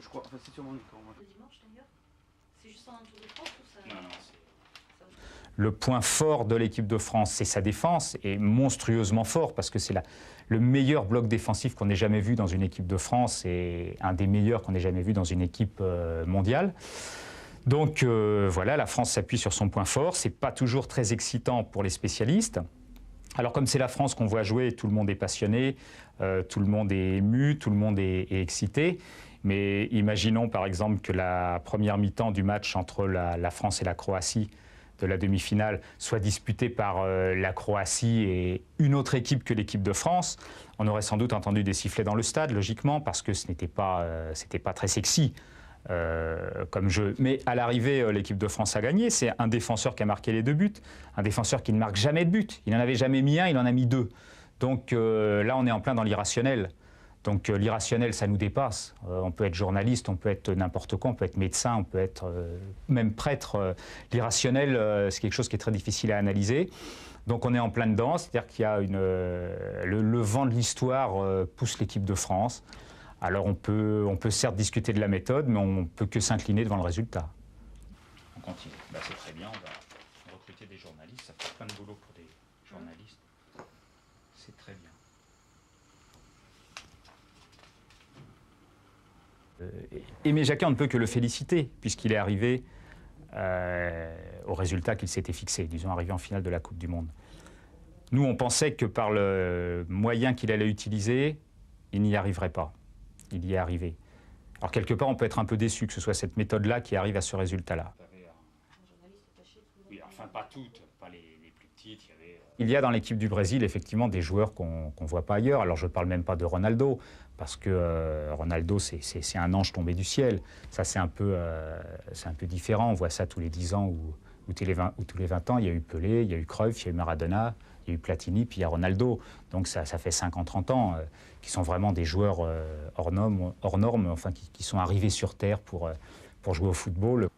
Je crois, enfin, c'est sur mon écran. Le dimanche d'ailleurs. C'est juste en un Tour de France ou ça? Non, Le point fort de l'équipe de France, c'est sa défense, et monstrueusement fort, parce que c'est le meilleur bloc défensif qu'on ait jamais vu dans une équipe de France, et un des meilleurs qu'on ait jamais vu dans une équipe mondiale. Donc voilà, la France s'appuie sur son point fort. C'est pas toujours très excitant pour les spécialistes. Alors comme c'est la France qu'on voit jouer, tout le monde est passionné, tout le monde est ému, tout le monde est excité. Mais imaginons par exemple que la première mi-temps du match entre la France et la Croatie de la demi-finale soit disputée par la Croatie et une autre équipe que l'équipe de France. On aurait sans doute entendu des sifflets dans le stade, logiquement, parce que ce n'était pas très sexy comme jeu. Mais à l'arrivée, l'équipe de France a gagné. C'est un défenseur qui a marqué les 2 buts, un défenseur qui ne marque jamais de but. Il n'en avait jamais mis un, il en a mis 2. Donc là, on est en plein dans l'irrationnel. Donc l'irrationnel, ça nous dépasse. On peut être journaliste, on peut être n'importe quoi, on peut être médecin, on peut être même prêtre. L'irrationnel, c'est quelque chose qui est très difficile à analyser. Donc on est en plein dedans, c'est-à-dire qu'il y a le vent de l'histoire pousse l'équipe de France. Alors on peut certes discuter de la méthode, mais on ne peut que s'incliner devant le résultat. On continue. Bah, c'est très bien, on va recruter des journalistes, ça fait plein de boulot pour des journalistes. C'est très bien. Aimé Jacquet, on ne peut que le féliciter, puisqu'il est arrivé au résultat qu'il s'était fixé, disons arrivé en finale de la Coupe du Monde. Nous, on pensait que par le moyen qu'il allait utiliser, il n'y arriverait pas. Il y est arrivé. Alors quelque part, on peut être un peu déçu que ce soit cette méthode-là qui arrive à ce résultat-là. Oui, enfin pas toutes, pas les plus petites. Il y a dans l'équipe du Brésil effectivement des joueurs qu'on ne voit pas ailleurs. Alors je ne parle même pas de Ronaldo, parce que Ronaldo c'est un ange tombé du ciel. Ça c'est un peu différent. On voit ça tous les 10 ans ou tous les 20 ans. Il y a eu Pelé, il y a eu Cruyff, il y a eu Maradona, il y a eu Platini, puis il y a Ronaldo. Donc ça fait 50-30 ans qui sont vraiment des joueurs hors normes, enfin, qui sont arrivés sur Terre pour jouer au football.